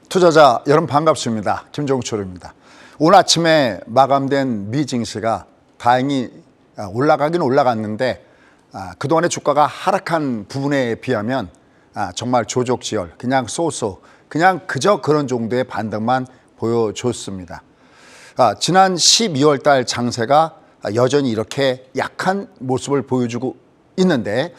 투자자 여러분 반갑습니다. 김종철입니다. 오늘 아침에 마감된 미 증시가 다행히 올라가긴 올라갔는데 그동안의 주가가 하락한 부분에 비하면 정말 조족지열, 그냥 쏘쏘, 그냥 그저 그런 정도의 반등만 보여줬습니다. 지난 12월 달 장세가 여전히 이렇게 약한 모습을 보여주고 있는데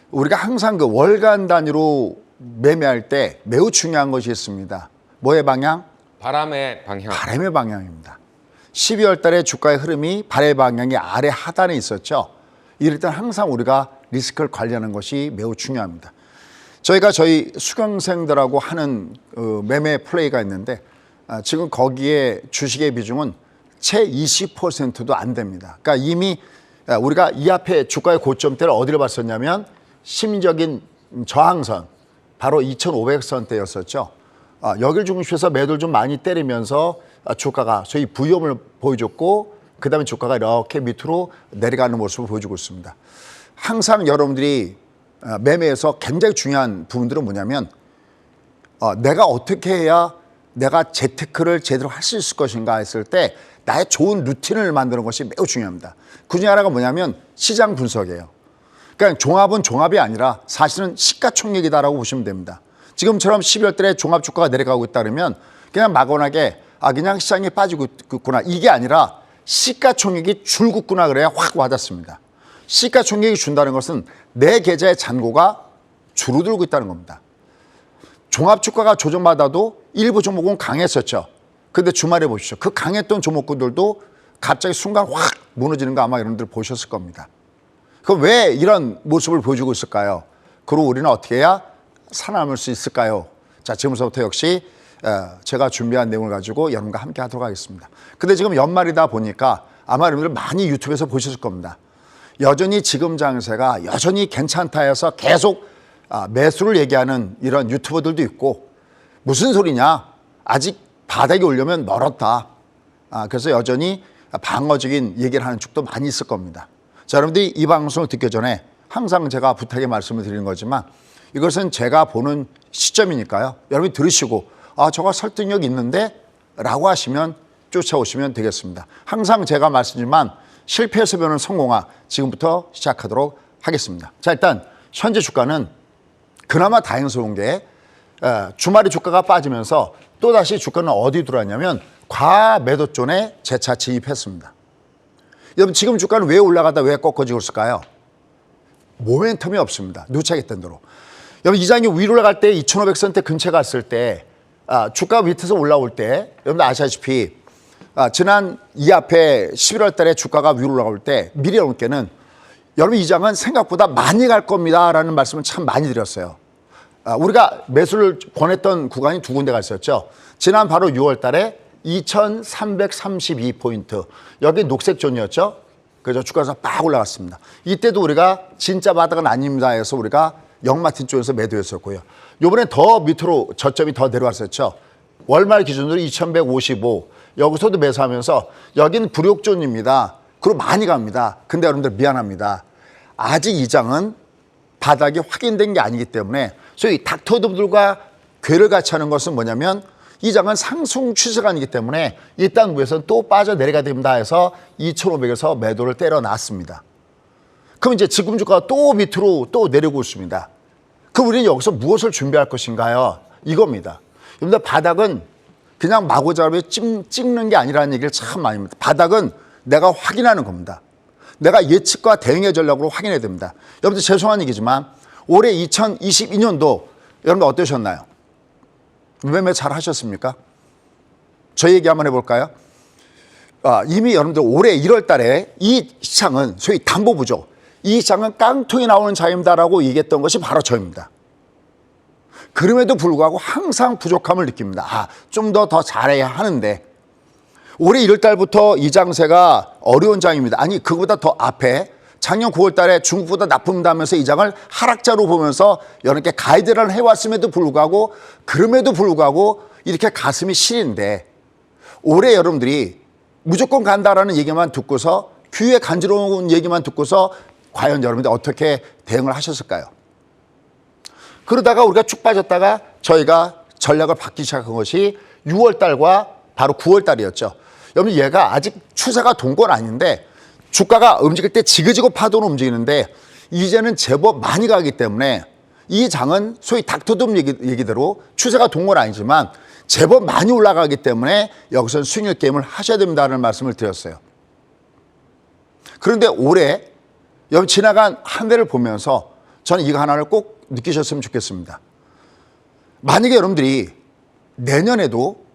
우리가 항상 그 월간 단위로 매매할 때 매우 중요한 것이 있습니다. 뭐의 방향? 바람의 방향. 바람의 방향입니다. 12월 달에 주가의 흐름이 바람의 방향이 아래 하단에 있었죠. 이럴 땐 항상 우리가 리스크를 관리하는 것이 매우 중요합니다. 저희가 저희 수강생들하고 하는 매매 플레이가 있는데 지금 거기에 주식의 비중은 채 20%도 안 됩니다. 그러니까 이미 우리가 이 앞에 주가의 고점대를 어디를 봤었냐면 심리적인 저항선, 바로 2,500선대였었죠. 여길 중심해서 매도를 좀 많이 때리면서 주가가 소위 부위험을 보여줬고 그 다음에 주가가 이렇게 밑으로 내려가는 모습을 보여주고 있습니다. 항상 여러분들이 매매에서 굉장히 중요한 부분들은 뭐냐면 내가 어떻게 해야 내가 재테크를 제대로 할 수 있을 것인가 했을 때 나의 좋은 루틴을 만드는 것이 매우 중요합니다. 그중에 하나가 뭐냐면 시장 분석이에요. 그러니까 종합은 종합이 아니라 사실은 시가총액이다라고 보시면 됩니다. 지금처럼 12월 달에 종합 주가가 내려가고 있다 그러면 그냥 막연하게 그냥 시장이 빠지고 있구나 이게 아니라 시가총액이 줄긋구나 그래야 확 와닿습니다. 시가총액이 준다는 것은 내 계좌의 잔고가 줄어들고 있다는 겁니다. 종합 주가가 조정받아도 일부 종목은 강했었죠. 근데 주말에 보십시오. 그 강했던 종목들도 갑자기 순간 확 무너지는 거 아마 여러분들 보셨을 겁니다. 그럼 왜 이런 모습을 보여주고 있을까요? 그리고 우리는 어떻게 해야 살아남을 수 있을까요? 자, 지금부터 역시 제가 준비한 내용을 가지고 여러분과 함께 하도록 하겠습니다. 근데 지금 연말이다 보니까 아마 여러분들 많이 유튜브에서 보셨을 겁니다. 여전히 지금 장세가 여전히 괜찮다 해서 계속 매수를 얘기하는 이런 유튜버들도 있고 무슨 소리냐? 아직 바닥에 오려면 멀었다. 그래서 여전히 방어적인 얘기를 하는 쪽도 많이 있을 겁니다. 자, 여러분들이 이 방송을 듣기 전에 항상 제가 부탁의 말씀을 드리는 거지만 이것은 제가 보는 시점이니까요. 여러분이 들으시고 저거 설득력 있는데? 라고 하시면 쫓아오시면 되겠습니다. 항상 제가 말씀드리지만 실패해서 배우는 성공학 지금부터 시작하도록 하겠습니다. 자, 일단 현재 주가는 그나마 다행스러운 게 주말에 주가가 빠지면서 또다시 주가는 어디 들어왔냐면 과매도존에 재차 진입했습니다. 여러분 지금 주가는 왜 올라가다 왜 꺾어지고 있을까요? 모멘텀이 없습니다. 누차겠던 대로. 여러분 이장이 위로 올라갈 때 2,500선대 근처에 갔을 때 주가 밑에서 올라올 때 여러분들 아시다시피 지난 이 앞에 11월 달에 주가가 위로 올라올 때 미리 여러분께는 여러분 이장은 생각보다 많이 갈 겁니다 라는 말씀을 참 많이 드렸어요. 우리가 매수를 권했던 구간이 두 군데가 있었죠. 지난 바로 6월 달에 2,332포인트 여기 녹색 존이었죠. 그래서 주가가 빡 올라갔습니다. 이때도 우리가 진짜 바닥은 아닙니다 해서 우리가 영마틴 쪽에서 매도했었고요. 이번에 더 밑으로 저점이 더 내려왔었죠. 월말 기준으로 2,155 여기서도 매수하면서 여기는 불욕존입니다. 그리고 많이 갑니다. 근데 여러분들 미안합니다. 아직 이 장은 바닥이 확인된 게 아니기 때문에 소위 닥터들과 괴를 같이 하는 것은 뭐냐면 이 장은 상승 추세가 아니기 때문에 일단 위에서는 또 빠져내려가야 됩니다 해서 2,500에서 매도를 때려놨습니다. 그럼 이제 지금 주가가 또 밑으로 또 내려오고 있습니다. 그럼 우리는 여기서 무엇을 준비할 것인가요? 이겁니다. 여러분들 바닥은 그냥 마구잡이 찍는 게 아니라는 얘기를 참 많이 합니다. 바닥은 내가 확인하는 겁니다. 내가 예측과 대응의 전략으로 확인해야 됩니다. 여러분들 죄송한 얘기지만 올해 2022년도 여러분들 어떠셨나요? 매매 잘 하셨습니까? 저희 얘기 한번 해볼까요? 이미 여러분들 올해 1월 달에 이 시장은 소위 담보부죠. 이 시장은 깡통이 나오는 자입니다라고 얘기했던 것이 바로 저입니다. 그럼에도 불구하고 항상 부족함을 느낍니다. 좀 더 잘해야 하는데 올해 1월 달부터 이 장세가 어려운 장입니다. 아니 그거보다 더 앞에 작년 9월 달에 중국보다 나쁜다면서 이 장을 하락자로 보면서 여러분께 가이드를 해왔음에도 불구하고 그럼에도 불구하고 이렇게 가슴이 시린데 올해 여러분들이 무조건 간다라는 얘기만 듣고서 귀에 간지러운 얘기만 듣고서 과연 여러분들 어떻게 대응을 하셨을까요? 그러다가 우리가 쭉 빠졌다가 저희가 전략을 바뀌기 시작한 것이 6월 달과 바로 9월 달이었죠. 여러분 얘가 아직 추세가 돈 건 아닌데 주가가 움직일 때 지그지그 파도는 움직이는데 이제는 제법 많이 가기 때문에 이 장은 소위 닥터둠 얘기대로 추세가 돈 건 아니지만 제법 많이 올라가기 때문에 여기서는 수익률 게임을 하셔야 된다는 말씀을 드렸어요. 그런데 올해 여러분 지나간 한 해를 보면서 저는 이거 하나를 꼭 느끼셨으면 좋겠습니다. 만약에 여러분들이 내년에도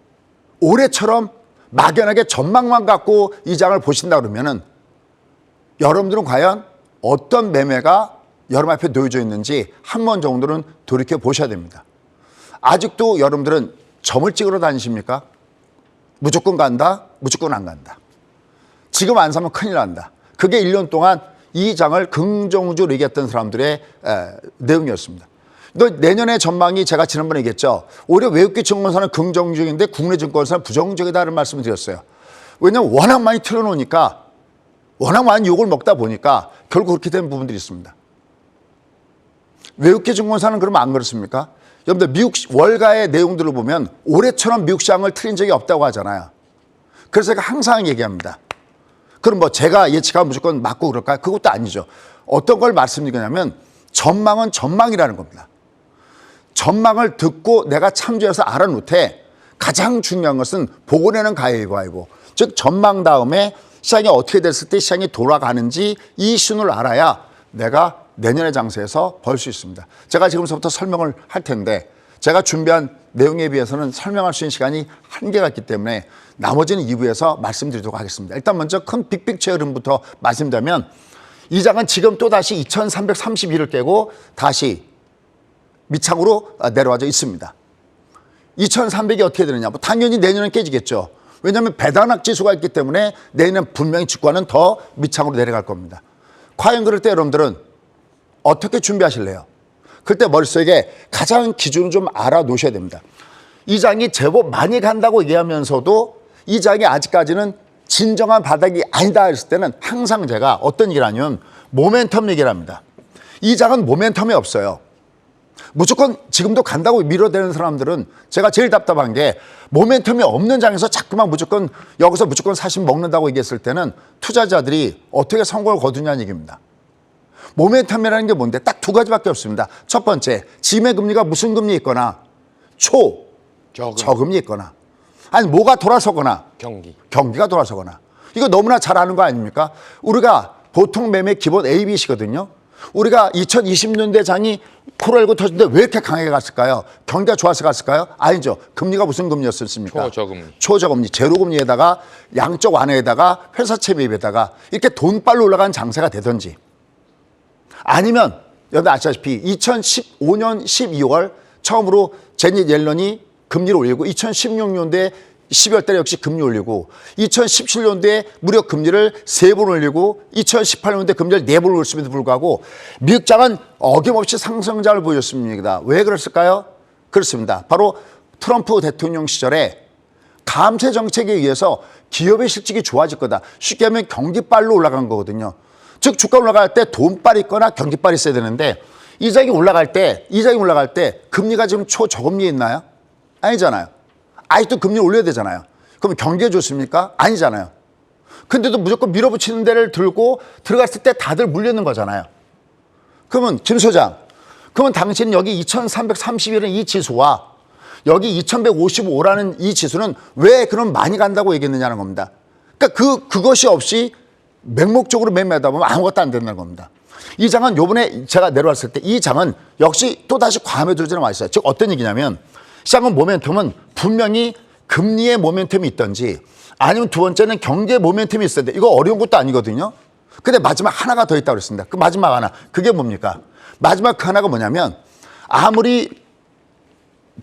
올해처럼 막연하게 전망만 갖고 이 장을 보신다 그러면은 여러분들은 과연 어떤 매매가 여러분 앞에 놓여져 있는지 한 번 정도는 돌이켜 보셔야 됩니다. 아직도 여러분들은 점을 찍으러 다니십니까? 무조건 간다? 무조건 안 간다. 지금 안 사면 큰일 난다. 그게 1년 동안 이 장을 긍정적으로 얘기했던 사람들의 내용이었습니다. 내년의 전망이 제가 지난번에 얘기했죠. 오히려 외국계 증권사는 긍정적인데 국내 증권사는 부정적이다는 말씀을 드렸어요. 왜냐하면 워낙 많이 틀어놓으니까 워낙 많이 욕을 먹다 보니까 결국 그렇게 된 부분들이 있습니다. 외국계 증권사는 그러면 안 그렇습니까? 여러분들 미국 월가의 내용들을 보면 올해처럼 미국 시장을 틀린 적이 없다고 하잖아요. 그래서 제가 항상 얘기합니다. 그럼 뭐 제가 예측하면 무조건 맞고 그럴까요? 그것도 아니죠. 어떤 걸 말씀드리냐면 전망은 전망이라는 겁니다. 전망을 듣고 내가 참조해서 알아놓되 가장 중요한 것은 보고 내는 가위바위보. 즉 전망 다음에 시장이 어떻게 됐을 때 시장이 돌아가는지 이 신호를 알아야 내가 내년의 장세에서 벌 수 있습니다. 제가 지금부터 설명을 할 텐데 제가 준비한 내용에 비해서는 설명할 수 있는 시간이 한계가 있기 때문에 나머지는 2부에서 말씀드리도록 하겠습니다. 일단 먼저 큰 빅픽처 흐름부터 말씀드리면 이 장은 지금 또다시 2331을 깨고 다시 밑창으로 내려와져 있습니다. 2300이 어떻게 되느냐? 뭐 당연히 내년은 깨지겠죠. 왜냐하면 배당락 지수가 있기 때문에 내년은 분명히 주가는 더 밑창으로 내려갈 겁니다. 과연 그럴 때 여러분들은 어떻게 준비하실래요? 그때 머릿속에 가장 기준을 좀 알아놓으셔야 됩니다. 이 장이 제법 많이 간다고 얘기하면서도 이 장이 아직까지는 진정한 바닥이 아니다 했을 때는 항상 제가 어떤 얘기를 하냐면 모멘텀 얘기를 합니다. 이 장은 모멘텀이 없어요. 무조건 지금도 간다고 밀어대는 사람들은 제가 제일 답답한 게 모멘텀이 없는 장에서 자꾸만 무조건 여기서 무조건 사심 먹는다고 얘기했을 때는 투자자들이 어떻게 성공을 거두냐는 얘기입니다. 모멘텀이라는 게 뭔데? 딱 두 가지밖에 없습니다. 첫 번째, 지금의 금리가 무슨 금리 있거나 저금리 있거나 아니 뭐가 돌아서거나 경기가 돌아서거나 이거 너무나 잘 아는 거 아닙니까? 우리가 보통 매매 기본 ABC거든요. 우리가 2020년대 장이 코로나19 터졌는데 왜 이렇게 강하게 갔을까요? 경기가 좋아서 갔을까요? 아니죠. 금리가 무슨 금리였습니까? 초저금리, 제로금리에다가 양적 완화에다가 회사채 매입에다가 이렇게 돈빨로 올라가는 장세가 되든지 아니면 여러분 아시다시피 2015년 12월 처음으로 제니 옐런이 금리를 올리고 2016년도에 12월 달에 역시 금리 올리고 2017년도에 무려 금리를 3번 올리고 2018년도에 금리를 4번 올렸음에도 불구하고 미국장은 어김없이 상승장을 보였습니다. 왜 그랬을까요? 그렇습니다. 바로 트럼프 대통령 시절에 감세 정책에 의해서 기업의 실적이 좋아질 거다. 쉽게 하면 경기빨로 올라간 거거든요. 즉 주가 올라갈 때 돈빨이 있거나 경기빨이 있어야 되는데 이자기 올라갈 때 금리가 지금 초저금리에 있나요? 아니잖아요. 아직도 금리 올려야 되잖아요. 그럼 경기가 좋습니까? 아니잖아요. 근데도 무조건 밀어붙이는 데를 들고 들어갔을 때 다들 물리는 거잖아요. 그러면 김 소장, 그러면 당신은 여기 2331은 이 지수와 여기 2155라는 이 지수는 왜 그럼 많이 간다고 얘기했느냐는 겁니다. 그러니까 그것이 없이 맹목적으로 매매하다 보면 아무것도 안 된다는 겁니다. 이 장은 요번에 제가 내려왔을 때 이 장은 역시 또다시 과매 조절에 와 있어요. 즉 어떤 얘기냐면 시장은 모멘텀은 분명히 금리의 모멘텀이 있든지 아니면 두 번째는 경제 모멘텀이 있어야 돼. 이거 어려운 것도 아니거든요. 근데 마지막 하나가 더 있다고 그랬습니다. 그 마지막 하나. 그게 뭡니까? 마지막 그 하나가 뭐냐면 아무리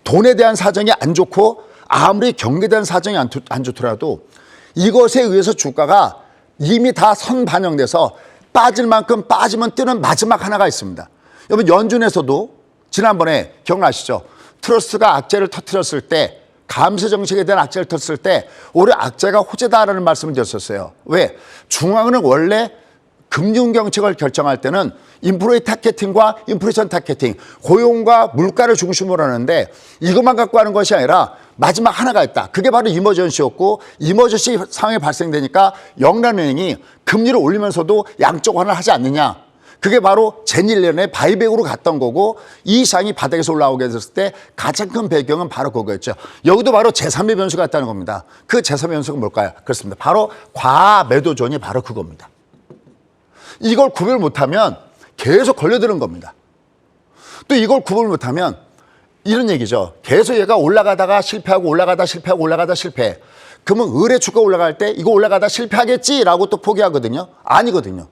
돈에 대한 사정이 안 좋고 아무리 경기에 대한 사정이 안 좋더라도 이것에 의해서 주가가 이미 다 선 반영돼서 빠질 만큼 빠지면 뜨는 마지막 하나가 있습니다. 여러분 연준에서도 지난번에 기억나시죠? 트러스가 악재를 터뜨렸을 때 감세 정책에 대한 악재를 터뜨렸을 때 올해 악재가 호재다라는 말씀을 드렸었어요. 왜? 중앙은행 원래 금융 정책을 결정할 때는 인플레 타겟팅과 인플레이션 타겟팅, 고용과 물가를 중심으로 하는데 이것만 갖고 하는 것이 아니라 마지막 하나가 있다. 그게 바로 이머전시였고 이머전시 상황이 발생되니까 영란은행이 금리를 올리면서도 양적 완화를 하지 않느냐. 그게 바로 제1년에 바이백으로 갔던 거고 이 시장이 바닥에서 올라오게 됐을 때 가장 큰 배경은 바로 그거였죠. 여기도 바로 제3의 변수가 있다는 겁니다. 그 제3의 변수가 뭘까요? 그렇습니다. 바로 과매도존이 바로 그겁니다. 이걸 구별 못하면 계속 걸려드는 겁니다. 또 이걸 구별 못하면 이런 얘기죠. 계속 얘가 올라가다가 실패하고 올라가다 실패하고 올라가다 실패. 그러면 의뢰 주가 올라갈 때 이거 올라가다 실패하겠지라고 또 포기하거든요. 아니거든요.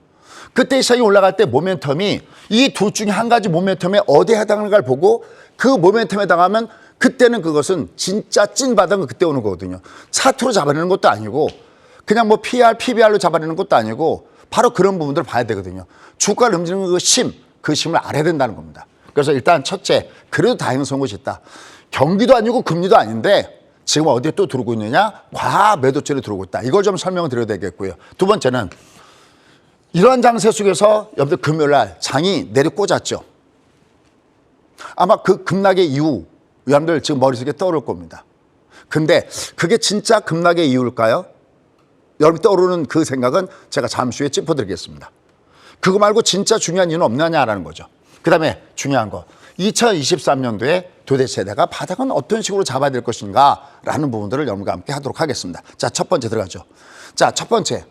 그때 시장이 올라갈 때 모멘텀이 이 둘 중에 한 가지 모멘텀에 어디에 해당하는가를 보고 그 모멘텀에 해당하면 그때는 그것은 진짜 찐 바닥은 그때 오는 거거든요. 차트로 잡아내는 것도 아니고 그냥 뭐 PR, PBR로 잡아내는 것도 아니고 바로 그런 부분들을 봐야 되거든요. 주가를 움직이는 그 심을 알아야 된다는 겁니다. 그래서 일단 첫째, 그래도 다행스러운 것이 있다. 경기도 아니고 금리도 아닌데 지금 어디에 또 들어오고 있느냐? 과매도죄로 들어오고 있다. 이걸 좀 설명을 드려야 되겠고요. 두 번째는 이러한 장세 속에서 여러분들 금요일 날 장이 내려 꽂았죠. 아마 그 급락의 이유 여러분들 지금 머릿속에 떠오를 겁니다. 근데 그게 진짜 급락의 이유일까요? 여러분이 떠오르는 그 생각은 제가 잠시 후에 짚어드리겠습니다. 그거 말고 진짜 중요한 이유는 없느냐라는 거죠. 그 다음에 중요한 거 2023년도에 도대체 내가 바닥은 어떤 식으로 잡아야 될 것인가라는 부분들을 여러분과 함께 하도록 하겠습니다. 자, 첫 번째 들어가죠. 자, 첫 번째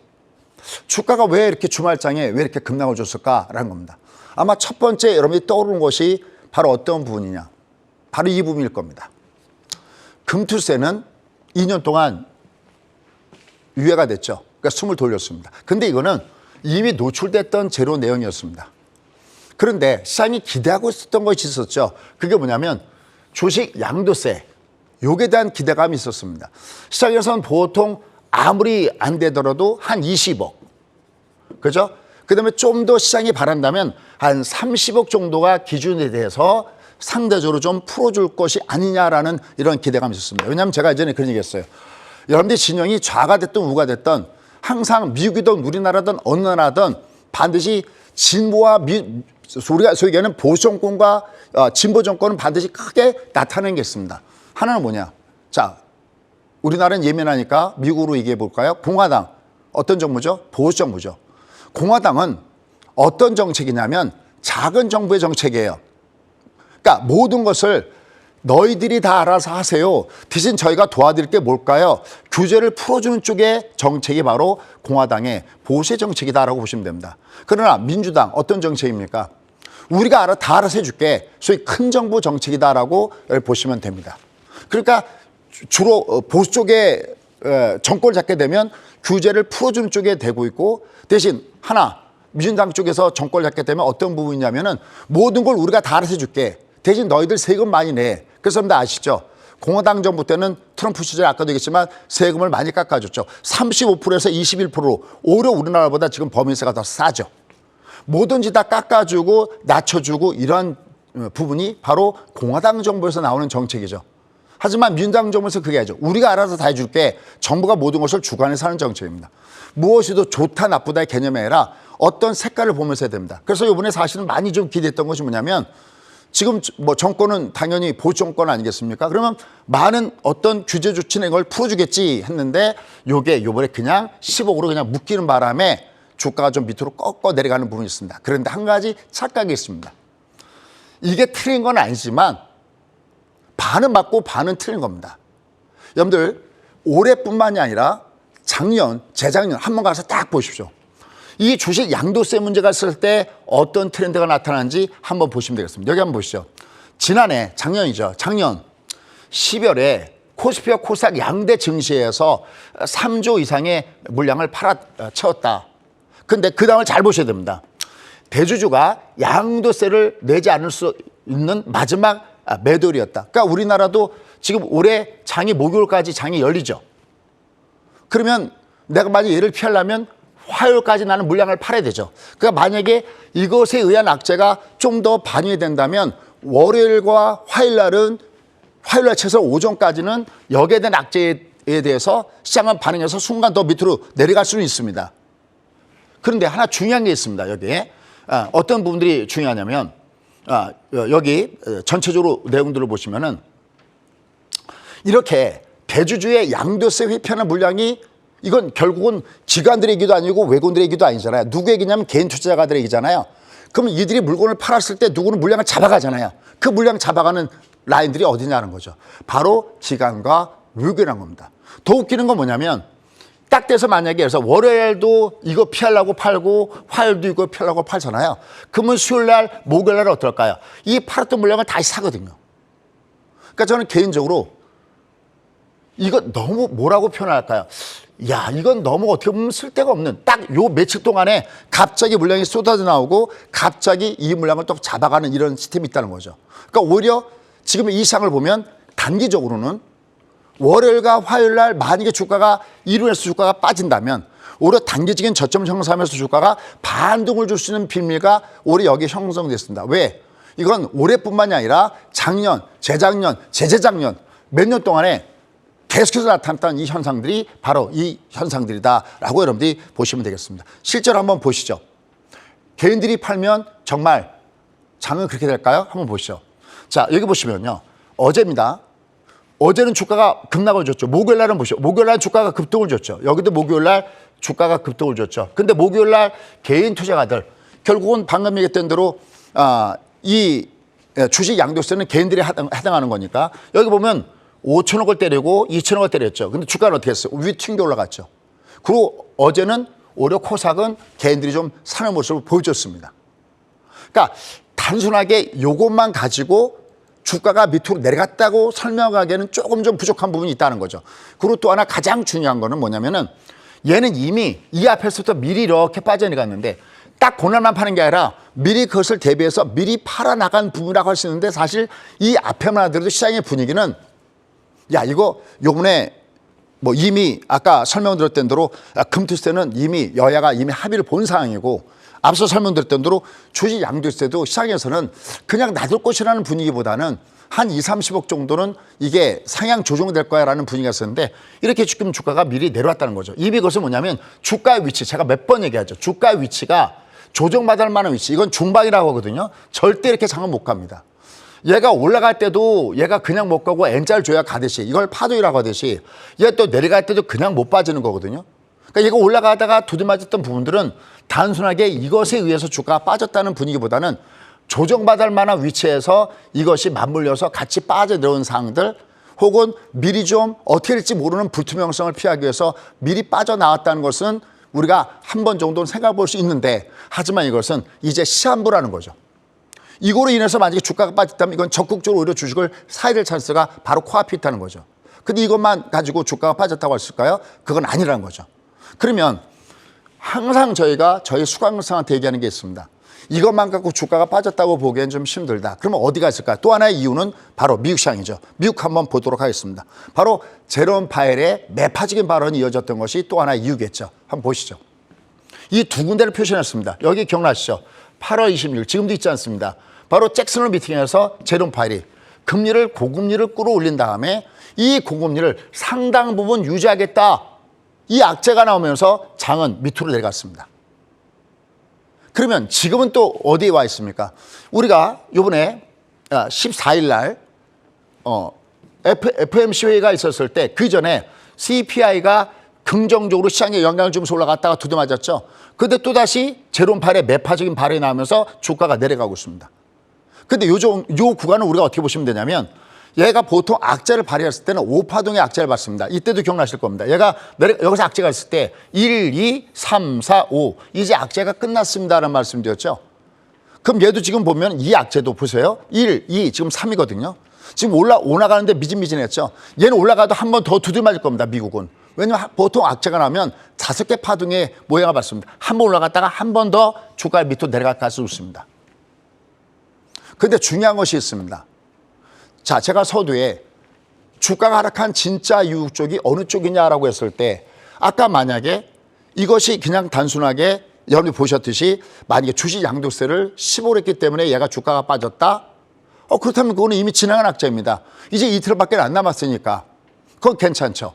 주가가 왜 이렇게 주말장에 왜 이렇게 급락을 줬을까라는 겁니다. 아마 첫 번째 여러분이 떠오르는 것이 바로 어떤 부분이냐. 바로 이 부분일 겁니다. 금투세는 2년 동안 유예가 됐죠. 그러니까 숨을 돌렸습니다. 근데 이거는 이미 노출됐던 재료 내용이었습니다. 그런데 시장이 기대하고 있었던 것이 있었죠. 그게 뭐냐면 주식 양도세, 요게 대한 기대감이 있었습니다. 시장에서는 보통 아무리 안 되더라도 한 20억. 그죠? 그 다음에 좀 더 시장이 바란다면 한 30억 정도가 기준에 대해서 상대적으로 좀 풀어줄 것이 아니냐라는 이런 기대감이 있었습니다. 왜냐하면 제가 예전에 그런 얘기 했어요. 여러분들 진영이 좌가 됐든 우가 됐든 항상 미국이든 우리나라든 어느 나라든 반드시 진보와 우리가 소위 얘기하는 보수 정권과 진보 정권은 반드시 크게 나타내는 게 있습니다. 하나는 뭐냐? 자, 우리나라는 예민하니까 미국으로 얘기해 볼까요? 공화당. 어떤 정부죠? 보수 정부죠. 공화당은 어떤 정책이냐면 작은 정부의 정책이에요. 그러니까 모든 것을 너희들이 다 알아서 하세요. 대신 저희가 도와드릴 게 뭘까요? 규제를 풀어주는 쪽의 정책이 바로 공화당의 보수의 정책이다라고 보시면 됩니다. 그러나 민주당 어떤 정책입니까? 우리가 다 알아서 해줄게. 소위 큰 정부 정책이다라고 보시면 됩니다. 그러니까 주로 보수 쪽에 정권을 잡게 되면 규제를 풀어주는 쪽에 되고 있고 대신 하나 민주당 쪽에서 정권을 잡게 되면 어떤 부분이냐면은 모든 걸 우리가 다 알아서 해줄게. 대신 너희들 세금 많이 내. 그래서 여러분들 아시죠? 공화당 정부 때는 트럼프 시절에 아까도 얘기했지만 세금을 많이 깎아줬죠. 35%에서 21%로 오히려 우리나라보다 지금 법인세가 더 싸죠. 뭐든지 다 깎아주고 낮춰주고 이런 부분이 바로 공화당 정부에서 나오는 정책이죠. 하지만 민주당 정부에서 그게 아니죠. 우리가 알아서 다 해줄게. 정부가 모든 것을 주관해서 하는 정책입니다. 무엇이도 좋다 나쁘다의 개념이 아니라 어떤 색깔을 보면서 해야 됩니다. 그래서 이번에 사실은 많이 좀 기대했던 것이 뭐냐면 지금 뭐 정권은 당연히 보수 정권 아니겠습니까? 그러면 많은 어떤 규제 조치는 이걸 풀어주겠지 했는데 요게 이번에 그냥 10억으로 그냥 묶이는 바람에 주가가 좀 밑으로 꺾어 내려가는 부분이 있습니다. 그런데 한 가지 착각이 있습니다. 이게 틀린 건 아니지만 반은 맞고 반은 틀린 겁니다. 여러분들 올해뿐만이 아니라 작년, 재작년 한번 가서 딱 보십시오. 이 주식 양도세 문제가 있을 때 어떤 트렌드가 나타나는지 한번 보시면 되겠습니다. 여기 한번 보시죠. 지난해 작년이죠. 작년 10월에 코스피와 코스닥 양대 증시에서 3조 이상의 물량을 팔아채웠다. 근데 그 다음을 잘 보셔야 됩니다. 대주주가 양도세를 내지 않을 수 있는 마지막 매도일이었다. 그러니까 우리나라도 지금 올해 장이 목요일까지 장이 열리죠. 그러면 내가 만약 얘를 피하려면 화요일까지 나는 물량을 팔아야 되죠. 그러니까 만약에 이것에 의한 악재가 좀 더 반영된다면 월요일과 화요일날은 화요일날 최소 오전까지는 여기에 대한 악재에 대해서 시장은 반응해서 순간 더 밑으로 내려갈 수는 있습니다. 그런데 하나 중요한 게 있습니다. 여기에 어떤 부분들이 중요하냐면 여기 전체적으로 내용들을 보시면은 이렇게 대주주의 양도세 회피하는 물량이 이건 결국은 기관들의 얘기도 아니고 외국인들의 얘기도 아니잖아요. 누구의 얘기냐면 개인 투자가들의 얘기잖아요. 그럼 이들이 물건을 팔았을 때 누구는 물량을 잡아가잖아요. 그 물량 잡아가는 라인들이 어디냐는 거죠. 바로 기관과 외국인이라는 겁니다. 더 웃기는 건 뭐냐면 딱 돼서 만약에 그래서 월요일도 이거 피하려고 팔고 화요일도 이거 피하려고 팔잖아요. 그러면 수요일날 목요일날 어떨까요? 이 팔았던 물량을 다시 사거든요. 그러니까 저는 개인적으로 이거 너무 뭐라고 표현할까요? 야, 이건 너무 어떻게 보면 쓸데가 없는 딱 요 며칠 동안에 갑자기 물량이 쏟아져 나오고 갑자기 이 물량을 또 잡아가는 이런 시스템이 있다는 거죠. 그러니까 오히려 지금 이 시장을 보면 단기적으로는 월요일과 화요일 날 만약에 주가가 이루에서 주가가 빠진다면 오히려 단기적인 저점 형성하면서 주가가 반등을 줄 수 있는 빌미가 오히려 여기에 형성됐습니다. 왜? 이건 올해뿐만이 아니라 작년, 재작년, 재재작년 몇 년 동안에 계속해서 나타났던 이 현상들이 바로 이 현상들이다라고 여러분들이 보시면 되겠습니다. 실제로 한번 보시죠. 개인들이 팔면 정말 장은 그렇게 될까요? 한번 보시죠. 자, 여기 보시면요. 어제입니다. 어제는 주가가 급락을 줬죠. 목요일 날은 보시죠. 목요일 날 주가가 급등을 줬죠. 여기도 목요일 날 주가가 급등을 줬죠. 근데 목요일 날 개인 투자가들 결국은 방금 얘기했던 대로 이 주식 양도세는 개인들이 해당하는 거니까 여기 보면 5천억을 때리고 2천억을 때렸죠. 근데 주가는 어떻게 했어요? 위 튕겨 올라갔죠. 그리고 어제는 오히려 코삭은 개인들이 좀 사는 모습을 보여줬습니다. 그러니까 단순하게 이것만 가지고 주가가 밑으로 내려갔다고 설명하기에는 조금 좀 부족한 부분이 있다는 거죠. 그리고 또 하나 가장 중요한 거는 뭐냐면은 얘는 이미 이 앞에서부터 미리 이렇게 빠져나갔는데 딱 고난만 파는 게 아니라 미리 그것을 대비해서 미리 팔아나간 부분이라고 할 수 있는데 사실 이 앞에만 하더라도 시장의 분위기는 야, 이거 요번에 뭐 이미 아까 설명드렸던 대로 금투세는 이미 여야가 이미 합의를 본 상황이고 앞서 설명드렸던 대로 주식 양도세도 시장에서는 그냥 놔둘 것이라는 분위기보다는 한 2, 30억 정도는 이게 상향 조정될 거야라는 분위기가 있었는데 이렇게 지금 주가가 미리 내려왔다는 거죠. 이미 그것은 뭐냐면 주가의 위치, 제가 몇 번 얘기하죠. 주가의 위치가 조정받을 만한 위치, 이건 중방이라고 하거든요. 절대 이렇게 장은 못 갑니다. 얘가 올라갈 때도 얘가 그냥 못 가고 N자를 줘야 가듯이 이걸 파도이라고 하듯이 얘 또 내려갈 때도 그냥 못 빠지는 거거든요. 그러니까 얘가 올라가다가 두드맞았던 부분들은 단순하게 이것에 의해서 주가가 빠졌다는 분위기보다는 조정받을 만한 위치에서 이것이 맞물려서 같이 빠져들어온 상황들 혹은 미리 좀 어떻게 될지 모르는 불투명성을 피하기 위해서 미리 빠져나왔다는 것은 우리가 한 번 정도는 생각해 볼 수 있는데 하지만 이것은 이제 시한부라는 거죠. 이거로 인해서 만약에 주가가 빠졌다면 이건 적극적으로 오히려 주식을 사야 될 찬스가 바로 코앞에 있다는 거죠. 근데 이것만 가지고 주가가 빠졌다고 했을까요? 그건 아니라는 거죠. 그러면 항상 저희가 저희 수강생한테 얘기하는 게 있습니다. 이것만 갖고 주가가 빠졌다고 보기엔 좀 힘들다. 그러면 어디가 있을까? 또 하나의 이유는 바로 미국 시장이죠. 미국 한번 보도록 하겠습니다. 바로 제롬 파웰의 매파적인 발언이 이어졌던 것이 또 하나의 이유겠죠. 한번 보시죠. 이 두 군데를 표시했습니다. 여기 기억나시죠? 8월 26일 지금도 있지 않습니다. 바로 잭슨홀 미팅에서 제롬 파웰이 금리를 고금리를 끌어올린 다음에 이 고금리를 상당 부분 유지하겠다. 이 악재가 나오면서 장은 밑으로 내려갔습니다. 그러면 지금은 또 어디에 와 있습니까? 우리가 이번에 14일 날 FOMC 회의가 있었을 때 그 전에 CPI가 긍정적으로 시장에 영향을 주면서 올라갔다가 두드맞았죠. 그런데 또다시 제롬 파웰의 매파적인 발언이 나오면서 주가가 내려가고 있습니다. 근데 요 구간은 우리가 어떻게 보시면 되냐면 얘가 보통 악재를 발휘했을 때는 5파동의 악재를 받습니다. 이때도 기억나실 겁니다. 얘가 여기서 악재가 있을 때 1, 2, 3, 4, 5 이제 악재가 끝났습니다라는 말씀드렸죠. 그럼 얘도 지금 보면 이 악재도 보세요. 1, 2, 지금 3이거든요. 지금 올라가는데 미진미진했죠. 얘는 올라가도 한 번 더 두들 맞을 겁니다. 미국은. 왜냐하면 보통 악재가 나면 5개 파동의 모양을 받습니다. 한 번 올라갔다가 한 번 더 주가 밑으로 내려갈 가능성이 있습니다. 그런데 중요한 것이 있습니다. 자, 제가 서두에 주가가 하락한 진짜 이유 쪽이 어느 쪽이냐라고 했을 때 아까 만약에 이것이 그냥 단순하게 여러분이 보셨듯이 만약에 주식 양도세를 15를 했기 때문에 얘가 주가가 빠졌다? 그렇다면 그거는 이미 지나간 악재입니다. 이제 이틀밖에 안 남았으니까 그건 괜찮죠.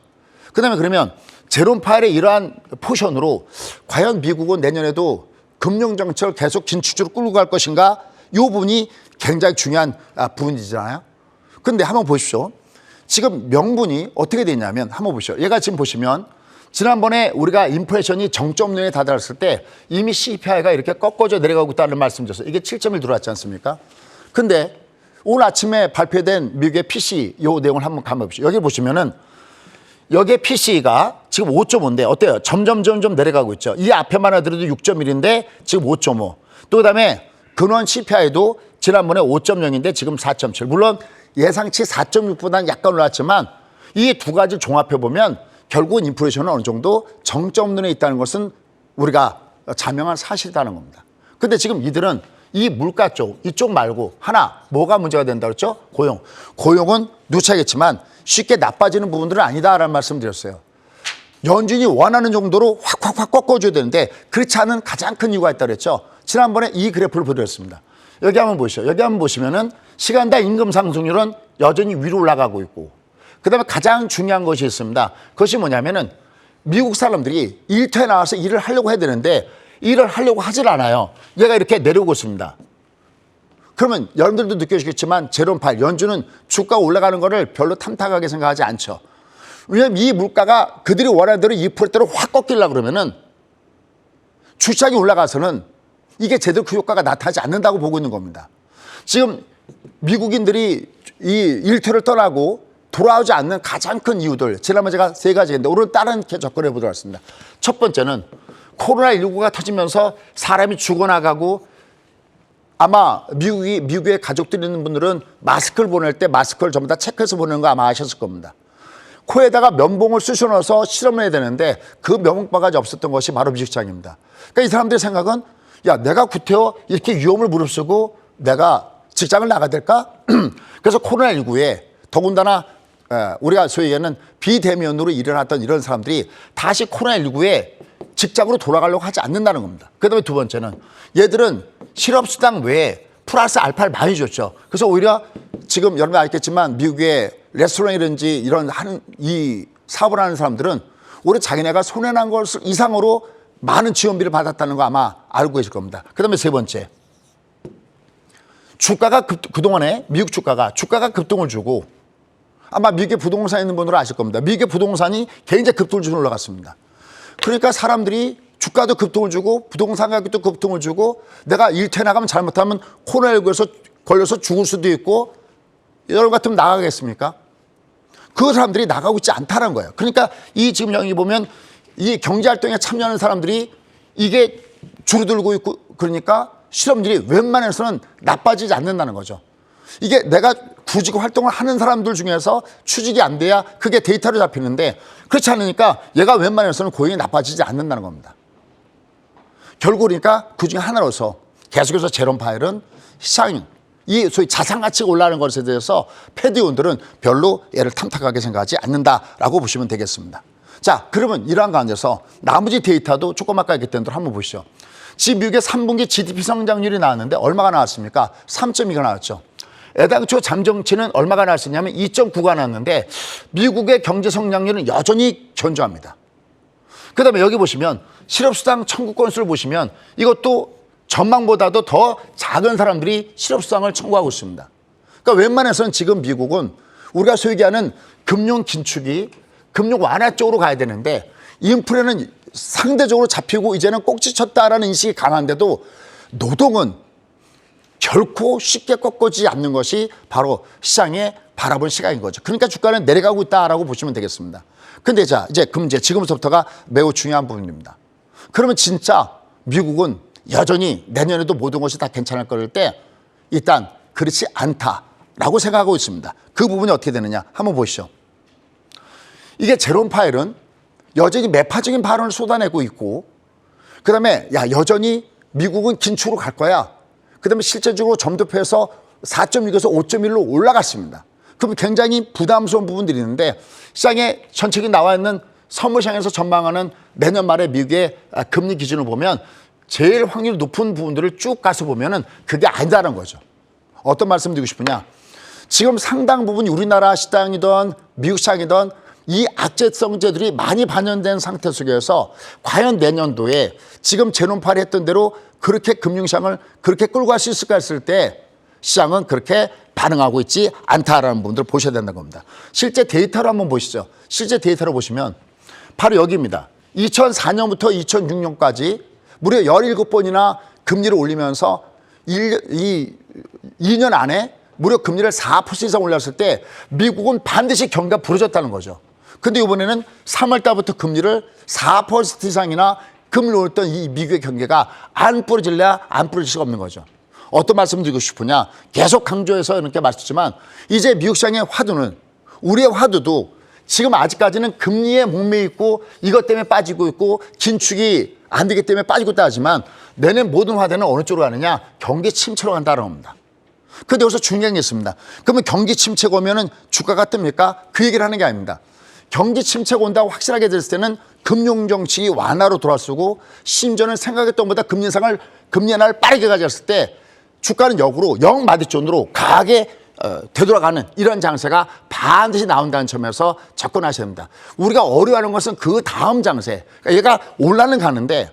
그 다음에 그러면 제롬 파웰의 이러한 포션으로 과연 미국은 내년에도 금융정책을 계속 긴축으로 끌고 갈 것인가? 이 부분이 굉장히 중요한 부분이잖아요. 그런데 한번 보십시오. 지금 명분이 어떻게 되냐면 한번 보시죠. 얘가 지금 보시면 지난번에 우리가 인플레이션이 정점에 다다랐을 때 이미 CPI가 이렇게 꺾어져 내려가고 있다는 말씀 드렸어요. 이게 7.1 들어왔지 않습니까? 근데 오늘 아침에 발표된 미국의 PCE 이 내용을 한번 감아보시죠. 여기 보시면은 여기에 PCE가 지금 5.5인데 어때요? 점점 내려가고 있죠. 이 앞에만 하더라도 6.1인데 지금 5.5. 또 그다음에 근원 CPI도 지난번에 5.0인데 지금 4.7. 물론 예상치 4.6보다는 약간 올랐지만 이 두 가지 종합해 보면 결국은 인플레이션은 어느 정도 정점론에 있다는 것은 우리가 자명한 사실이라는 겁니다. 근데 지금 이들은 이 물가 쪽, 이쪽 말고 하나 뭐가 문제가 된다 그랬죠? 고용. 고용은 누차겠지만 쉽게 나빠지는 부분들은 아니다라는 말씀 드렸어요. 연준이 원하는 정도로 확 꺾어줘야 되는데 그렇지 않은 가장 큰 이유가 있다고 그랬죠. 지난번에 이 그래프를 보여드렸습니다. 여기 한번 보시죠. 여기 한번 보시면은 시간당 임금 상승률은 여전히 위로 올라가고 있고 그다음에 가장 중요한 것이 있습니다. 그것이 뭐냐면은 미국 사람들이 일터에 나와서 일을 하려고 해야 되는데 일을 하려고 하질 않아요. 얘가 이렇게 내려오고 있습니다. 그러면 여러분들도 느끼시겠지만 제롬 파웰 연준은 주가가 올라가는 거를 별로 탐탁하게 생각하지 않죠. 왜냐하면 이 물가가 그들이 원하는 대로 2%대로 확 꺾이려고 그러면은 주식이 올라가서는 이게 제대로 그 효과가 나타나지 않는다고 보고 있는 겁니다. 지금 미국인들이 이 일터를 떠나고 돌아오지 않는 가장 큰 이유들 지난번에 제가 세 가지인데 오늘 다른 접근해 보도록 하겠습니다. 첫 번째는 코로나19가 터지면서 사람이 죽어나가고 아마 미국의 가족들이 있는 분들은 마스크를 보낼 때 마스크를 전부 다 체크해서 보내는 거 아마 아셨을 겁니다. 코에다가 면봉을 쑤셔 넣어서 실험을 해야 되는데 그 면봉바가지 없었던 것이 바로 미식장입니다. 그러니까 이 사람들의 생각은 야 내가 구태여 이렇게 위험을 무릅쓰고 내가 직장을 나가야 될까? 그래서 코로나19에 더군다나 우리가 소위 얘기하는 비대면으로 일을 하던 이런 사람들이 다시 코로나19에 직장으로 돌아가려고 하지 않는다는 겁니다. 그다음에 두 번째는 얘들은 실업수당 외에 플러스 알파를 많이 줬죠. 그래서 오히려 지금 여러분 알겠지만 미국의 레스토랑이든지 이런 이 사업을 하는 사람들은 오히려 자기네가 손해난 것을 이상으로 많은 지원비를 받았다는 거 아마 알고 계실 겁니다. 그다음에 세 번째, 주가가 그동안에 미국 주가가 급등을 주고 아마 미국의 부동산에 있는 분들은 아실 겁니다. 미국의 부동산이 굉장히 급등을 주고 올라갔습니다. 그러니까 사람들이 주가도 급등을 주고 부동산 가격도 급등을 주고 내가 일터에 나가면 잘못하면 코로나19에서 걸려서 죽을 수도 있고 여러분 같으면 나가겠습니까? 그 사람들이 나가고 있지 않다는 거예요. 그러니까 이 지금 여기 보면 이 경제활동에 참여하는 사람들이 이게 줄어들고 있고 그러니까 실업률이 웬만해서는 나빠지지 않는다는 거죠. 이게 내가 구직 활동을 하는 사람들 중에서 취직이 안 돼야 그게 데이터로 잡히는데 그렇지 않으니까 얘가 웬만해서는 고용이 나빠지지 않는다는 겁니다. 결국 그러니까 그중에 하나로서 계속해서 제롬 파웰은 시장 이 소위 자산 가치가 올라가는 것에 대해서 패드위원들은 별로 얘를 탐탁하게 생각하지 않는다라고 보시면 되겠습니다. 자, 그러면 이러한 가운데서 나머지 데이터도 조금 아까 얘기했던 대로 한번 보시죠. 지금 미국의 3분기 GDP 성장률이 나왔는데 얼마가 나왔습니까? 3.2가 나왔죠. 애당초 잠정치는 얼마가 나왔었냐면 2.9가 나왔는데 미국의 경제 성장률은 여전히 견조합니다. 그다음에 여기 보시면 실업수당 청구 건수를 보시면 이것도 전망보다도 더 작은 사람들이 실업수당을 청구하고 있습니다. 그러니까 웬만해서는 지금 미국은 우리가 소위 얘기하는 금융 긴축이 금융 완화 쪽으로 가야 되는데 인플레는 상대적으로 잡히고 이제는 꼭지쳤다라는 인식이 강한데도 노동은 결코 쉽게 꺾어지지 않는 것이 바로 시장의 바라본 시각인 거죠. 그러니까 주가는 내려가고 있다라고 보시면 되겠습니다. 근데 자, 이제 지금부터가 매우 중요한 부분입니다. 그러면 진짜 미국은 여전히 내년에도 모든 것이 다 괜찮을 거일 때 일단 그렇지 않다라고 생각하고 있습니다. 그 부분이 어떻게 되느냐 한번 보시죠. 이게 제롬 파웰은 여전히 매파적인 발언을 쏟아내고 있고 그다음에 야 여전히 미국은 긴축으로 갈 거야. 그다음에 실제적으로 점도표에서 4.6에서 5.1로 올라갔습니다. 그럼 굉장히 부담스러운 부분들이 있는데 시장에 전체적인 나와 있는 선물시장에서 전망하는 내년 말에 미국의 금리 기준을 보면 제일 확률 높은 부분들을 쭉 가서 보면은 그게 아니다는 거죠. 어떤 말씀 드리고 싶으냐? 지금 상당 부분 우리나라 시장이든 미국 시장이든 이 악재성제들이 많이 반영된 상태 속에서 과연 내년도에 지금 제논파를 했던 대로 그렇게 금융시장을 그렇게 끌고 갈 수 있을까 했을 때 시장은 그렇게 반응하고 있지 않다라는 부분들을 보셔야 된다는 겁니다. 실제 데이터를 한번 보시죠. 실제 데이터를 보시면 바로 여기입니다. 2004년부터 2006년까지 무려 17번이나 금리를 올리면서 2년 안에 무려 금리를 4% 이상 올렸을 때 미국은 반드시 경기가 부러졌다는 거죠. 근데 이번에는 3월 달부터 금리를 4% 이상이나 금리를 올렸던 이 미국의 경기가 안 부러질래야 안 부러질 수가 없는 거죠. 어떤 말씀 드리고 싶으냐. 계속 강조해서 이렇게 말씀드리지만 이제 미국 시장의 화두는 우리의 화두도 지금 아직까지는 금리에 목매여 있고 이것 때문에 빠지고 있고 긴축이 안 되기 때문에 빠지고 있다 하지만 내년 모든 화두는 어느 쪽으로 가느냐. 경기 침체로 간다는 겁니다. 근데 여기서 중요한 게 있습니다. 그러면 경기 침체가 오면은 주가가 뜹니까? 그 얘기를 하는 게 아닙니다. 경기 침체가 온다고 확실하게 됐을 때는 금융정책이 완화로 돌아서고 심지어는 생각했던 것보다 금리 인상을 금리 인하를 빠르게 가져갔을 때 주가는 역으로 영마디존으로 강하게 되돌아가는 이런 장세가 반드시 나온다는 점에서 접근하셔야 됩니다. 우리가 어려워하는 것은 그 다음 장세. 그러니까 얘가 올라는 가는데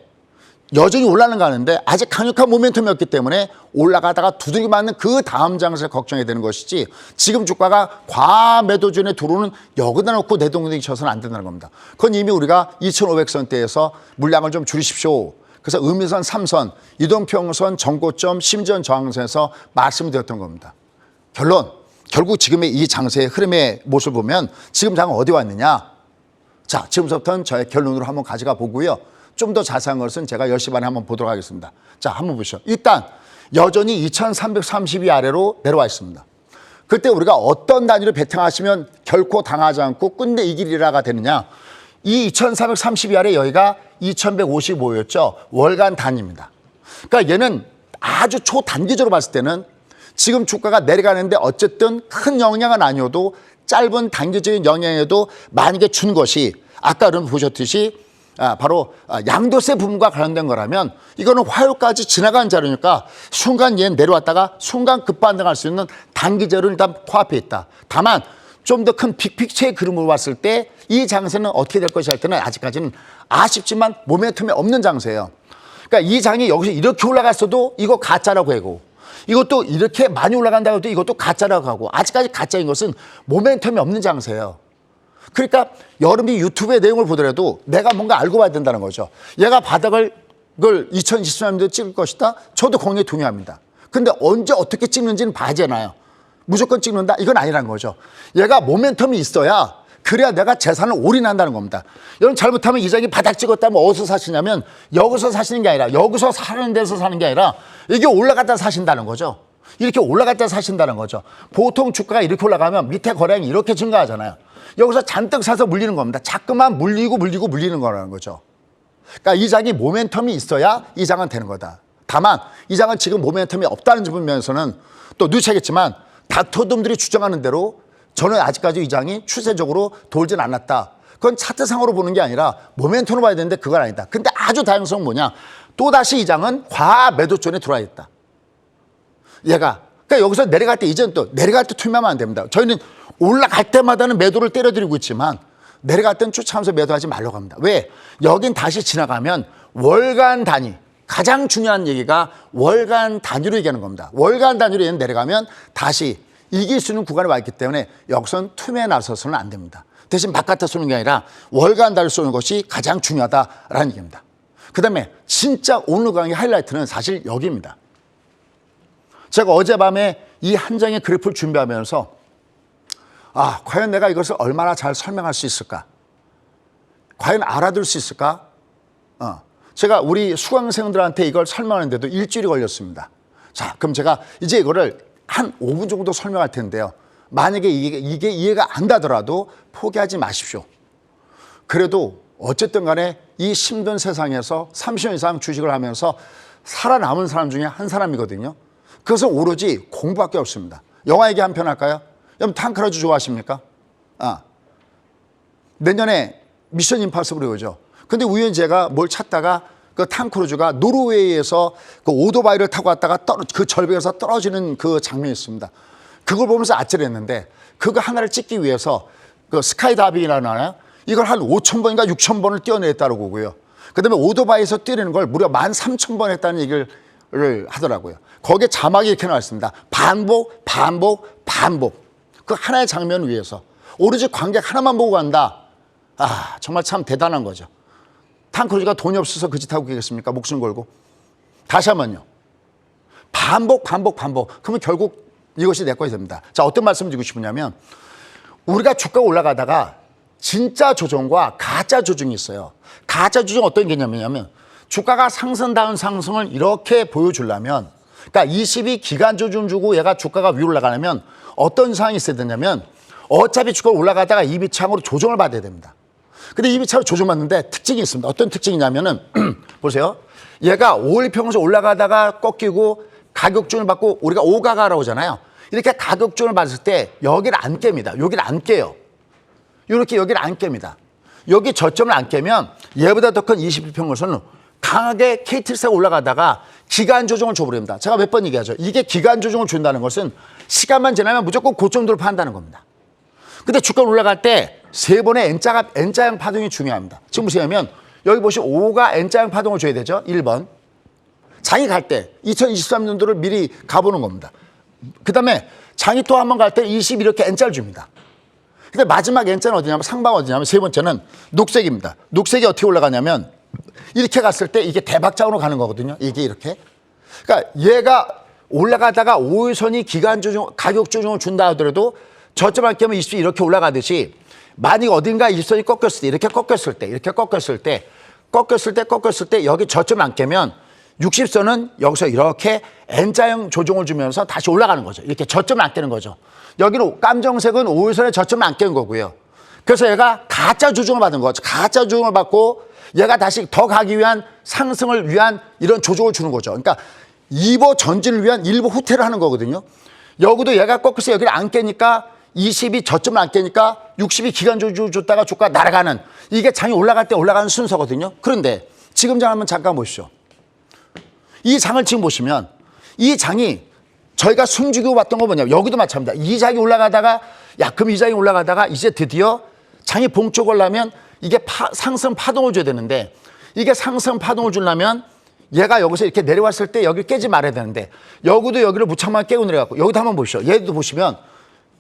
여전히 올라는 가는데 아직 강력한 모멘텀이 없기 때문에 올라가다가 두들겨 맞는 그 다음 장세를 걱정해야 되는 것이지 지금 주가가 과매도존에 들어오는 여기다 놓고 내동댕이 쳐서는 안 된다는 겁니다. 그건 이미 우리가 2500선대에서 물량을 좀 줄이십시오. 그래서 음이선 3선, 이동평선, 정고점, 심지어 저항선에서 말씀드렸던 겁니다. 결국 지금의 이 장세의 흐름의 모습을 보면 지금 장은 어디 왔느냐. 자, 지금부터는 저의 결론으로 한번 가져가 보고요. 좀 더 자세한 것은 제가 10시 반에 한번 보도록 하겠습니다. 자, 한번 보시죠. 일단 여전히 2332 아래로 내려와 있습니다. 그때 우리가 어떤 단위로 베팅하시면 결코 당하지 않고 끝내 이기리라가 되느냐. 이 2432 아래 여기가 2155였죠. 월간 단위입니다. 그러니까 얘는 아주 초단기적으로 봤을 때는 지금 주가가 내려가는데 어쨌든 큰 영향은 아니어도 짧은 단기적인 영향에도 만약에 준 것이 아까 여러분 보셨듯이 바로 양도세 부분과 관련된 거라면 이거는 화요일까지 지나간 자료니까 순간 얘는 내려왔다가 순간 급반등할 수 있는 단기 자료를 일단 코앞에 있다. 다만 좀 더 큰 빅픽처의 그림으로 봤을 때 이 장세는 어떻게 될 것이 할 때는 아직까지는 아쉽지만 모멘텀이 없는 장세예요. 그러니까 이 장이 여기서 이렇게 올라갔어도 이거 가짜라고 하고 이것도 이렇게 많이 올라간다고 해도 이것도 가짜라고 하고 아직까지 가짜인 것은 모멘텀이 없는 장세예요. 그러니까 여러분이 유튜브의 내용을 보더라도 내가 뭔가 알고 봐야 된다는 거죠. 얘가 바닥을 2023년도에 찍을 것이다. 저도 거기에 동의합니다. 근데 언제 어떻게 찍는지는 봐야잖아요. 무조건 찍는다? 이건 아니라는 거죠. 얘가 모멘텀이 있어야 그래야 내가 재산을 올인한다는 겁니다. 여러분 잘못하면 이 장이 바닥 찍었다면 어디서 사시냐면 여기서 사시는 게 아니라 여기서 사는 데서 사는 게 아니라 이게 올라갔다 사신다는 거죠. 이렇게 올라갔다 사신다는 거죠. 보통 주가가 이렇게 올라가면 밑에 거래량이 이렇게 증가하잖아요. 여기서 잔뜩 사서 물리는 겁니다. 자꾸만 물리는 거라는 거죠. 그러니까 이 장이 모멘텀이 있어야 이 장은 되는 거다. 다만 이 장은 지금 모멘텀이 없다는 부분에서는 또 눈치채겠지만 닥터들이 주장하는 대로 저는 아직까지 이 장이 추세적으로 돌진 않았다. 그건 차트상으로 보는 게 아니라 모멘텀으로 봐야 되는데 그건 아니다. 근데 아주 다양성은 뭐냐. 또다시 이 장은 과매도존에 들어와 있다. 얘가. 그러니까 여기서 내려갈 때 이제는 또 내려갈 때 투매하면 안 됩니다. 저희는 올라갈 때마다는 매도를 때려드리고 있지만 내려갈 때는 쫓아가면서 매도하지 말라고 합니다. 왜? 여긴 다시 지나가면 월간 단위. 가장 중요한 얘기가 월간 단위로 얘기하는 겁니다. 월간 단위로 얘는 내려가면 다시 이길 수 있는 구간에 와 있기 때문에 여기서는 투매에 나서서는 안 됩니다. 대신 바깥에 쏘는 게 아니라 월간 단위로 쏘는 것이 가장 중요하다라는 얘기입니다. 그 다음에 진짜 오늘 강의 하이라이트는 사실 여기입니다. 제가 어젯밤에 이 한 장의 그래프를 준비하면서 과연 내가 이것을 얼마나 잘 설명할 수 있을까? 과연 알아들 수 있을까? 제가 우리 수강생들한테 이걸 설명하는데도 일주일이 걸렸습니다. 자, 그럼 제가 이제 이거를 한 5분 정도 설명할 텐데요. 만약에 이게 이해가 안 가더라도 포기하지 마십시오. 그래도 어쨌든 간에 이 힘든 세상에서 30년 이상 주식을 하면서 살아남은 사람 중에 한 사람이거든요. 그것은 오로지 공부밖에 없습니다. 영화 얘기 한 편 할까요? 여러분 탐크루즈 좋아하십니까? 내년에 미션 임파서블이 오죠. 근데 우연히 제가 뭘 찾다가 그 탐크루즈가 노르웨이에서 그 오토바이를 타고 왔다가 그 절벽에서 떨어지는 그 장면이 있습니다. 그걸 보면서 아찔했는데 그거 하나를 찍기 위해서 그 스카이다이빙이라는 하나요? 이걸 한 5,000번인가 6,000번을 뛰어냈다고 보고요. 그다음에 오토바이에서 뛰는 걸 무려 13,000번 했다는 얘기를 하더라고요. 거기에 자막이 이렇게 나와 있습니다. 반복, 반복, 반복. 그 하나의 장면 위에서 오로지 관객 하나만 보고 간다. 아, 정말 참 대단한 거죠. 탐 크루즈가 돈이 없어서 그 짓 하고 계겠습니까? 목숨 걸고. 다시 한번요. 반복, 반복, 반복. 그러면 결국 이것이 내 것이 됩니다. 자, 어떤 말씀을 드리고 싶으냐면 우리가 주가가 올라가다가 진짜 조정과 가짜 조정이 있어요. 가짜 조정 어떤 개념이냐면 주가가 상승다운 상승을 이렇게 보여주려면, 그러니까 22 기간 조정 주고 얘가 주가가 위로 올라가려면 어떤 상황이 있어야 되냐면 어차피 주가가 올라가다가 이비창으로 조정을 받아야 됩니다. 근데 이비창으로 조정받는데 특징이 있습니다. 어떤 특징이냐면은 보세요. 얘가 5일 평소 올라가다가 꺾이고 가격 조정을 받고 우리가 오가가라고 하잖아요. 이렇게 가격 조정을 받을 때 여기를 안 깹니다. 여기를 안 깨요. 이렇게 여기를 안 깹니다. 여기 저점을 안 깨면 얘보다 더 큰 21평선은 강하게 KTX가 올라가다가 기간 조정을 줘버립니다. 제가 몇 번 얘기하죠. 이게 기간 조정을 준다는 것은 시간만 지나면 무조건 고점 돌파한다는 겁니다. 근데 주가 올라갈 때 세 번의 N자형 파동이 중요합니다. 지금 보시면 여기 보시면 5가 N자형 파동을 줘야 되죠. 1번. 장이 갈 때 2023년도를 미리 가보는 겁니다. 그 다음에 장이 또 한 번 갈 때 20 이렇게 N자를 줍니다. 근데 마지막 N자는 어디냐면 상방 어디냐면 세 번째는 녹색입니다. 녹색이 어떻게 올라가냐면 이렇게 갔을 때 이게 대박장으로 가는 거거든요. 이게 이렇게. 그러니까 얘가 올라가다가 5일선이 기간 조정, 가격 조정을 준다 하더라도 저점 안 깨면 20이 이렇게 올라가듯이 만약 어딘가 20선이 꺾였을 때, 이렇게 꺾였을 때, 이렇게 꺾였을 때, 꺾였을 때 여기 저점 안 깨면 60선은 여기서 이렇게 N자형 조정을 주면서 다시 올라가는 거죠. 이렇게 저점을 안 깨는 거죠. 여기는 깜정색은 5일선에 저점을 안 깨는 거고요. 그래서 얘가 가짜 조정을 받은 거죠. 가짜 조정을 받고 얘가 다시 더 가기 위한 상승을 위한 이런 조정을 주는 거죠. 그러니까 2보 전진을 위한 1보 후퇴를 하는 거거든요. 여기도 얘가 꺾여서 여기를 안 깨니까 20이 저점을 안 깨니까 60이 기간 조정을 줬다가 주가 날아가는, 이게 장이 올라갈 때 올라가는 순서거든요. 그런데 지금 장 한번 잠깐 보시죠. 이 장을 지금 보시면 이 장이 저희가 숨죽이고 봤던 거 뭐냐면 여기도 마찬가지입니다. 이 장이 올라가다가 그럼 이 장이 올라가다가 이제 드디어 장이 봉쪽을 하면 이게 상승 파동을 줘야 되는데, 이게 상승 파동을 주려면 얘가 여기서 이렇게 내려왔을 때 여기를 깨지 말아야 되는데 여기도 여기를 무창만 깨고 내려갔고, 여기도 한번 보시죠. 얘도 보시면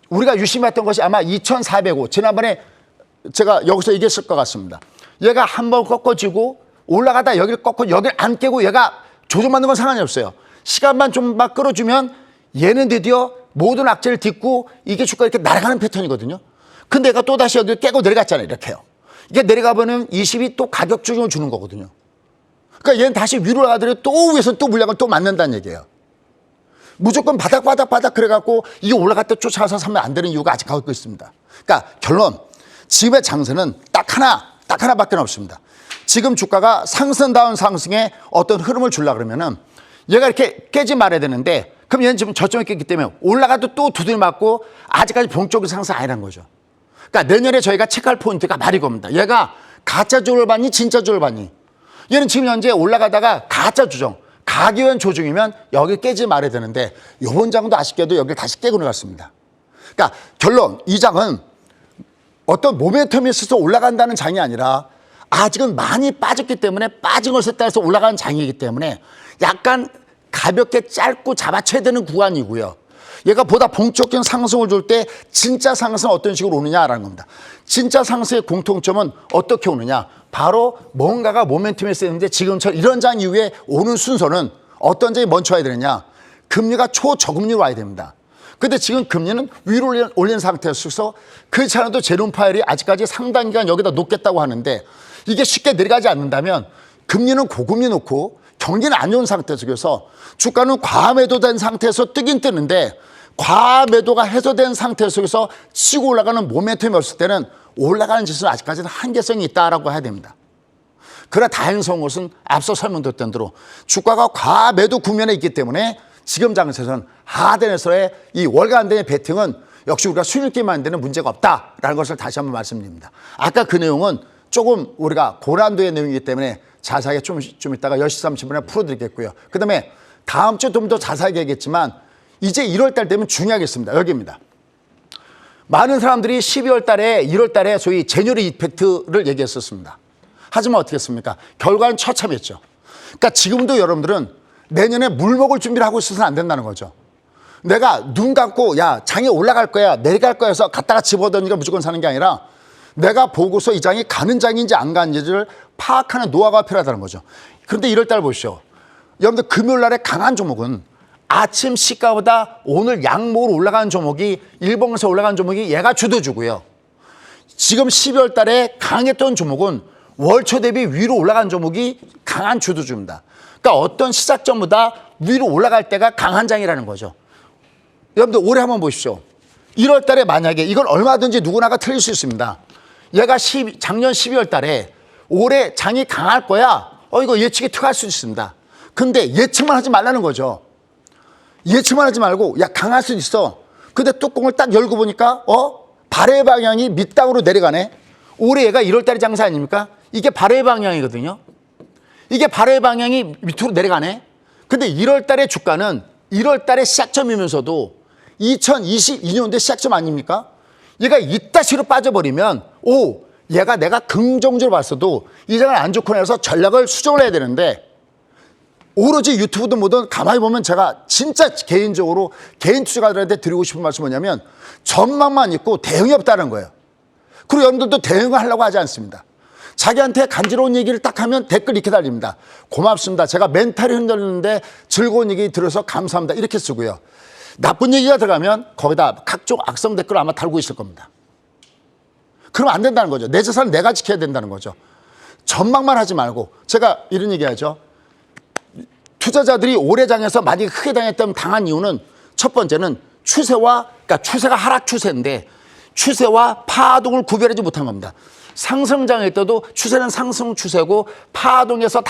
우리가 유심했던 것이 아마 2405, 지난번에 제가 여기서 얘기했을 것 같습니다. 얘가 한번 꺾어지고 올라가다 여기를 꺾고 여기를 안 깨고 얘가 조정받는 건 상관이 없어요. 시간만 좀만 끌어주면 얘는 드디어 모든 악재를 딛고 이게 주가 이렇게 날아가는 패턴이거든요. 근데 얘가 또다시 여기를 깨고 내려갔잖아요. 이렇게요. 이게 내려가보면 20이 또 가격 조정을 주는 거거든요. 그러니까 얘는 다시 위로 가더라도 또 위에서 또 물량을 또 맞는다는 얘기예요. 무조건 바닥 그래갖고 이게 올라갈 때 쫓아가서 사면 안 되는 이유가 아직 갖고 있습니다. 그러니까 결론, 지금의 장세는 딱 하나밖에 없습니다. 지금 주가가 상승다운 상승에 어떤 흐름을 주려고 그러면은 얘가 이렇게 깨지 말아야 되는데, 그럼 얘는 지금 저점에 깼기 때문에 올라가도 또 두드려 맞고 아직까지 본격적인 상승 아니란 거죠. 그러니까 내년에 저희가 체크할 포인트가 말이 겁니다. 얘가 가짜 조정을 받니 진짜 조정을 받니. 얘는 지금 현재 올라가다가 가짜 조정, 가격은 조정이면 여기 깨지 말아야 되는데 이번 장도 아쉽게도 여기를 다시 깨고 나갔습니다. 그러니까 결론, 이 장은 어떤 모멘텀이 있어서 올라간다는 장이 아니라 아직은 많이 빠졌기 때문에 빠진 것에 따라서 올라가는 장이기 때문에 약간 가볍게 짧고 잡아쳐야 되는 구간이고요. 얘가 보다 본격적인 상승을 줄 때 진짜 상승은 어떤 식으로 오느냐라는 겁니다. 진짜 상승의 공통점은 어떻게 오느냐. 바로 뭔가가 모멘텀이 있어야 되는데 지금처럼 이런 장 이후에 오는 순서는 어떤 장이 먼저 와야 되느냐. 금리가 초저금리로 와야 됩니다. 근데 지금 금리는 위로 올린 상태였어서 그렇지 않아도 제롬 파웰이 아직까지 상당 기간 여기다 놓겠다고 하는데 이게 쉽게 내려가지 않는다면 금리는 고금리 놓고 경기는 안 좋은 상태 속에서 주가는 과매도된 상태에서 뜨긴 뜨는데 과매도가 해소된 상태 속에서 치고 올라가는 모멘텀이 없을 때는 올라가는 지수는 아직까지는 한계성이 있다라고 해야 됩니다. 그러나 다행스러운 것은 앞서 설명드렸던 대로 주가가 과매도 국면에 있기 때문에 지금 장세에서는 하단에서의 이 월간대의 베팅은 역시 우리가 수익있게 만드는 문제가 없다라는 것을 다시 한번 말씀드립니다. 아까 그 내용은 조금 우리가 고난도의 내용이기 때문에 자세하게 좀 이따가 10시 30분에 풀어드리겠고요. 그 다음에 다음 주에 좀 더 자세하게 얘기했지만 이제 1월 달 되면 중요하겠습니다. 여기입니다. 많은 사람들이 12월 달에 1월 달에 소위 제뉴얼리 이펙트를 얘기했었습니다. 하지만 어떻게 했습니까? 결과는 처참했죠. 그러니까 지금도 여러분들은 내년에 물 먹을 준비를 하고 있어서는 안 된다는 거죠. 내가 눈 감고 야 장이 올라갈 거야 내려갈 거야 해서 갖다가 집어던지니까 무조건 사는 게 아니라 내가 보고서 이 장이 가는 장인지 안 가는지를 파악하는 노하우가 필요하다는 거죠. 그런데 1월 달 보십시오. 여러분들 금요일 날에 강한 종목은 아침 시가보다 오늘 양목으로 올라가는 종목이 일봉에서 올라가는 종목이 얘가 주도주고요. 지금 12월 달에 강했던 종목은 월초 대비 위로 올라간 종목이 강한 주도주입니다. 그러니까 어떤 시작점보다 위로 올라갈 때가 강한 장이라는 거죠. 여러분들 올해 한번 보십시오. 1월 달에 만약에 이건 얼마든지 누구나가 틀릴 수 있습니다. 얘가 작년 12월 달에 올해 장이 강할 거야. 이거 예측이 특할 수 있습니다. 근데 예측만 하지 말라는 거죠. 예측만 하지 말고 야 강할 수 있어. 근데 뚜껑을 딱 열고 보니까 발해 방향이 밑땅으로 내려가네. 올해 얘가 1월 달에 장사 아닙니까? 이게 발해 방향이거든요. 이게 발해 방향이 밑으로 내려가네. 근데 1월 달에 주가는 1월 달에 시작점이면서도 2022년도에 시작점 아닙니까? 얘가 이따시로 빠져버리면 얘가 내가 긍정적으로 봤어도 이 장은 안 좋고 해서 전략을 수정을 해야 되는데 오로지 유튜브든 뭐든 가만히 보면 제가 진짜 개인적으로 개인 투자가들한테 드리고 싶은 말씀은 뭐냐면 전망만 있고 대응이 없다는 거예요. 그리고 여러분들도 대응을 하려고 하지 않습니다. 자기한테 간지러운 얘기를 딱 하면 댓글 이렇게 달립니다. 고맙습니다. 제가 멘탈이 흔들리는데 즐거운 얘기 들어서 감사합니다. 이렇게 쓰고요. 나쁜 얘기가 들어가면 거기다 각종 악성 댓글을 아마 달고 있을 겁니다. 그러면 안 된다는 거죠. 내 재산을 내가 지켜야 된다는 거죠. 전망만 하지 말고 제가 이런 얘기 하죠. 투자자들이 올해 장에서 만약에 크게 당한 이유는 첫 번째는 그러니까 추세가 하락 추세인데 추세와 파동을 구별하지 못한 겁니다. 상승장일 때도 추세는 상승 추세고 파동에서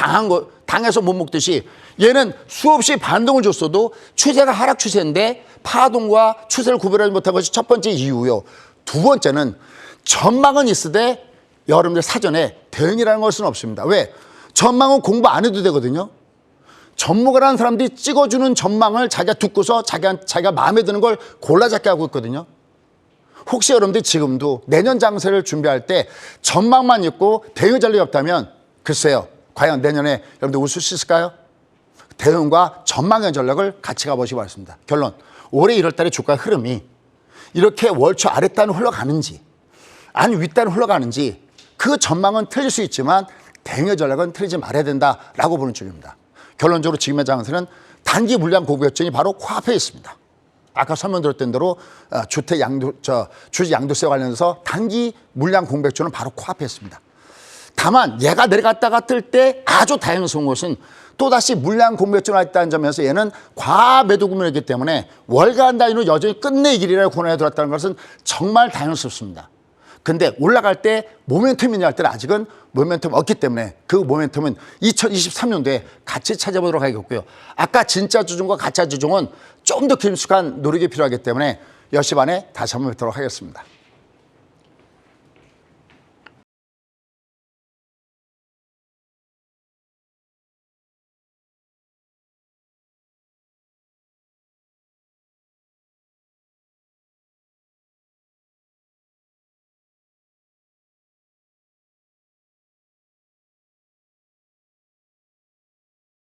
당해서 못 먹듯이 얘는 수없이 반동을 줬어도 추세가 하락 추세인데 파동과 추세를 구별하지 못한 것이 첫 번째 이유요. 두 번째는 전망은 있으되 여러분들 사전에 대응이라는 것은 없습니다. 왜? 전망은 공부 안 해도 되거든요. 전문가라는 사람들이 찍어주는 전망을 자기가 듣고서 자기가 마음에 드는 걸 골라잡게 하고 있거든요. 혹시 여러분들이 지금도 내년 장세를 준비할 때 전망만 있고 대응 전략이 없다면 글쎄요. 과연 내년에 여러분들 웃을 수 있을까요? 대응과 전망의 전략을 같이 가보시기 바랍니다. 결론. 올해 1월 달에 주가 흐름이 이렇게 월초 아랫단으로 흘러가는지 아니 윗단으로 흘러가는지 그 전망은 틀릴 수 있지만 대응의 전략은 틀리지 말아야 된다라고 보는 쪽입니다. 결론적으로 지금의 장세는 단기 물량 고객증이 바로 코앞에 있습니다. 아까 설명드렸던 대로 주택 주식 양도세와 관련해서 단기 물량 공백주는 바로 코앞에 있습니다. 다만 얘가 내려갔다가 뜰 때 아주 다행스러운 것은 또다시 물량 공백주가 있다는 점에서 얘는 과매도 구매이기 때문에 월간 단위로 여전히 끝내 이 길이라고 권해에 들었다는 것은 정말 다행스럽습니다. 근데 올라갈 때 모멘텀이냐 할 때는 아직은 모멘텀이 없기 때문에 그 모멘텀은 2023년도에 같이 찾아보도록 하겠고요. 아까 진짜 주종과 가짜 주종은 좀 더 깊숙한 노력이 필요하기 때문에 10시 반에 다시 한번 뵙도록 하겠습니다.